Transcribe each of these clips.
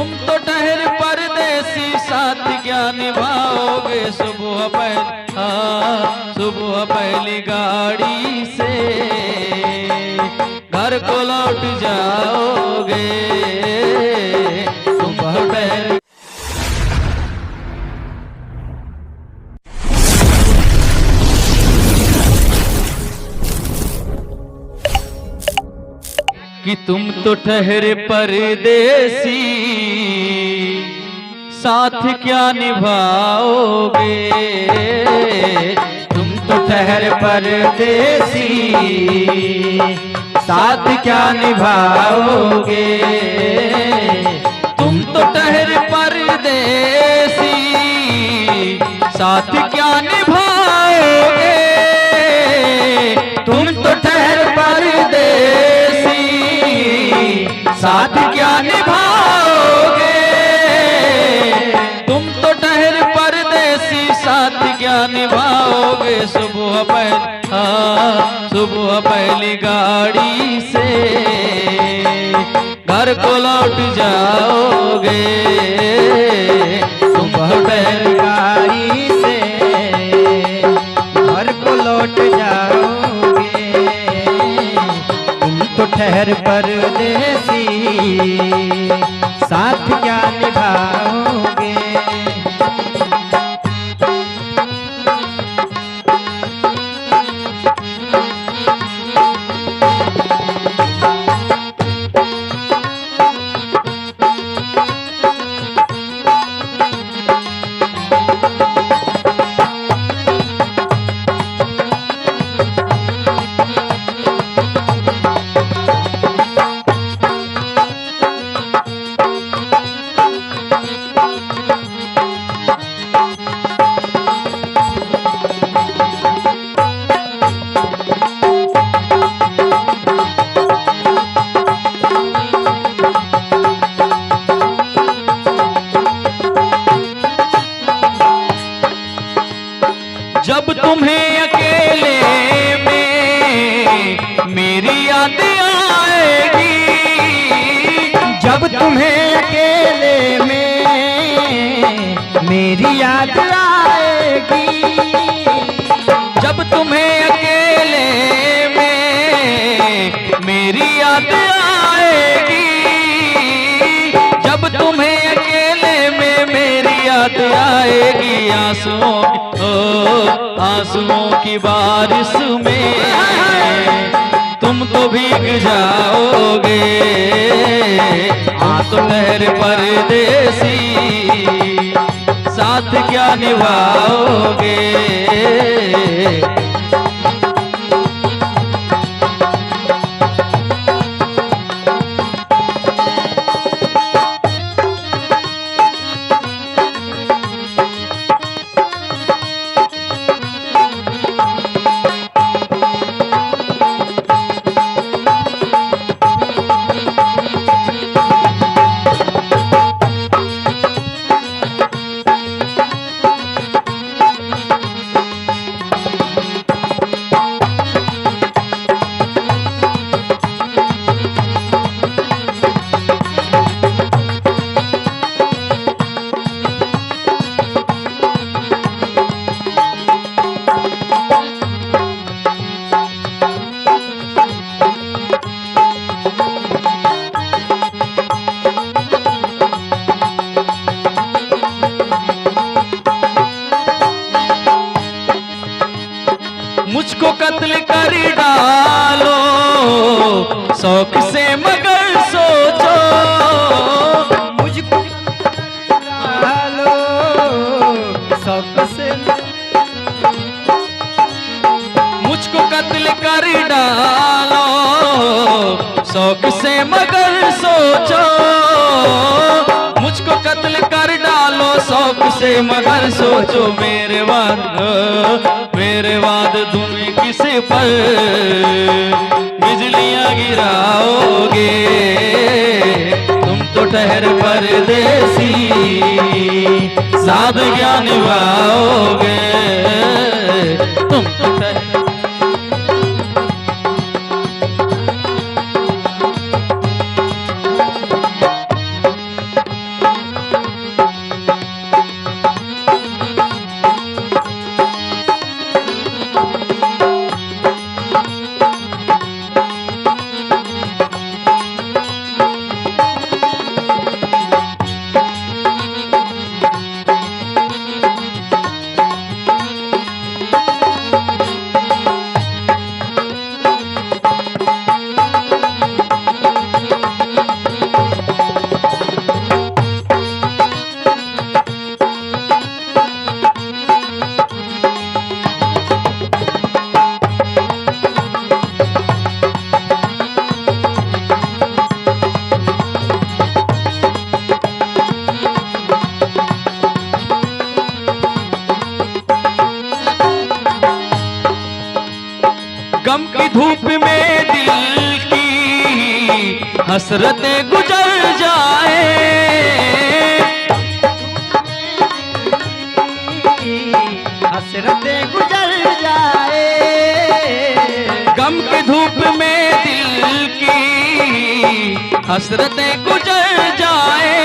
तुम तो ठहर परदेसी, साथ क्या निभाओगे। सुबह पहली गाड़ी से घर को लौट जाओगे। सुबह पहली कि तुम तो ठहरे परदेसी, साथ क्या निभाओगे। तुम तो ठहरे परदेसी, साथ क्या निभाओगे। तुम तो ठहरे परदेसी, साथ क्या निभाओगे। तुम तो ठहरे परदेसी, साथ क्या निभाओगे। तुम तो ठहर परदेसी, साथ क्या निभाओगे। सुबह पहली गाड़ी से घर को लौट जाओगे। सुबह पहली गाड़ी से घर को लौट जाओगे। तुम तो ठहर परदेसी, साथ क्या निभाओगे। जब तुम्हें अकेले में मेरी याद आएगी। जब तुम्हें अकेले में मेरी याद आएगी। जब तुम्हें अकेले में मेरी याद आएगी। जब तुम्हें अकेले में मेरी याद आएगी। आंसुओं की बारिश में तुम तो भीग जाओगे। तो ठहर परदेसी, साथ क्या निभाओगे। मुझको कत्ल कर डालो शौक से मगर सोचो। मुझको डालो शौक से, मुझको कत्ल कर डालो शौक से मगर सोचो। मुझको कत्ल कर डालो शौक से मगर सोचो। मेरे बाद तुम किसी पर बिजलियां गिराओगे। तुम तो ठहर परदेसी, साथ क्या निभाओगे। तुम तो ठहर धूप में दिल की हसरतें गुजर जाए, हसरतें गुजर जाए, गम की धूप में दिल की हसरतें गुजर जाए,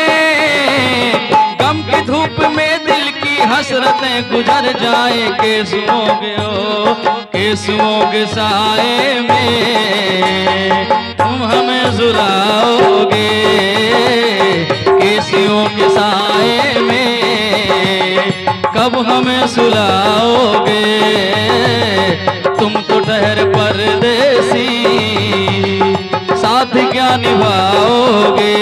गम की धूप में दिल की हसरतें गुजर जाए। केसुओं के साए में तुम हमें सुलाओगे, केसुओं के साए में कब हमें सुलाओगे, तुम तो ठहर परदेसी साथ क्या निभाओगे।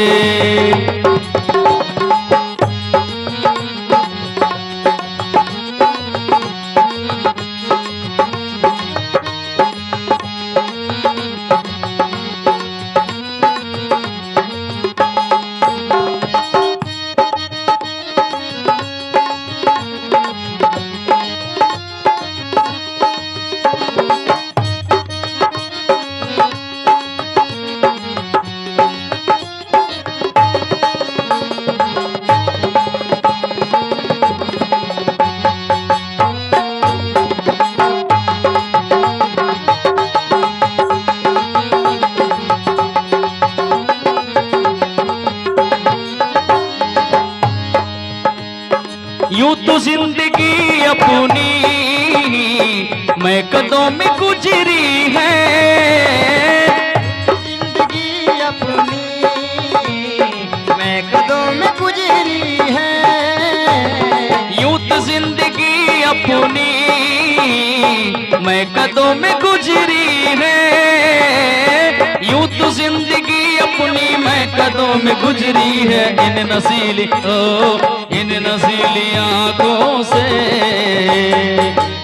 यूं तो जिंदगी अपनी मैं कदों में गुजरी है, जिंदगी अपनी मैं कदों में गुजरी है, यूं तो जिंदगी अपनी मैं कदों में गुजरी है, यूं तो जिंदगी अपनी मैं कदों में गुजरी है। इन नसीली आंखों से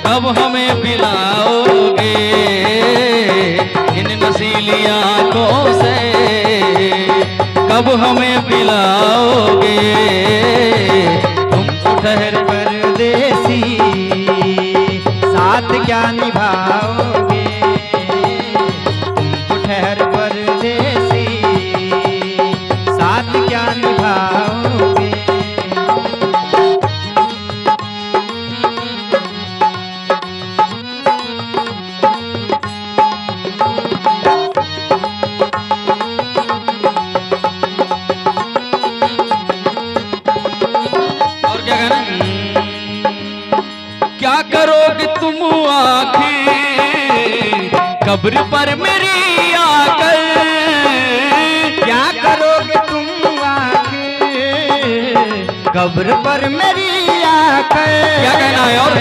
कब हमें पिलाओगे, इन नसीली आंखों से कब हमें पिलाओगे, तुम तो ठहर परदेसी साथ क्या निभाओगे, तुम ठहर परदेसी साथ क्या निभाओगे। और क्या कहना, क्या करोगे तुम आखिर कब्र पर मेरी आकर, क्या करोगे तुम आके कब्र पर मेरी आकर। क्या कहना है और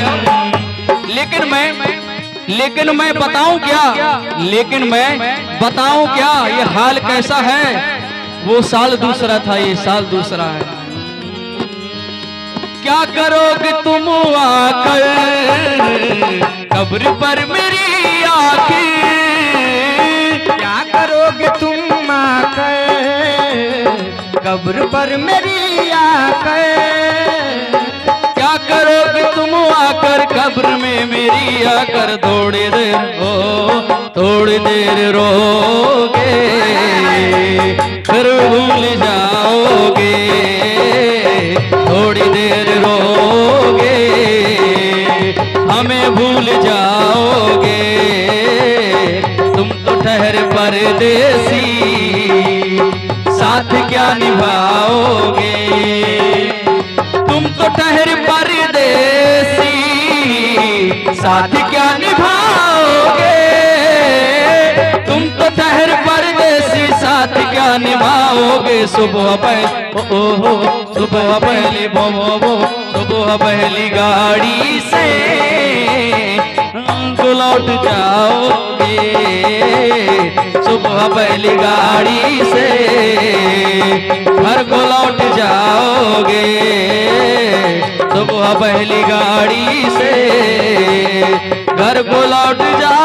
लेकिन मैं बताऊं क्या, लेकिन मैं बताऊं क्या, ये हाल कैसा है, वो साल दूसरा था, ये साल दूसरा है। क्या करोगे तुम आकर कब्र पर मेरी आखिर, क्या करोगे तुम आकर कब्र पर मेरी आकर। क्या करोगे तुम आकर कब्र में मेरी आकर, थोड़ी देर रोगे फिर भूल जाओगे, थोड़ी देर रोगे हमें भूल जाओगे, तुम तो ठहर परदेसी साथ क्या निभाओगे, तुम तो ठहर परदेसी साथ क्या निभाओगे, तुम तो ठहर परदेसी साथ क्या निभाओगे। सुबह पहली गाड़ी से लौट जाओगे, सुबह पहली गाड़ी से घर को लौट जाओगे, सुबह पहली गाड़ी से घर को लौट जाओ।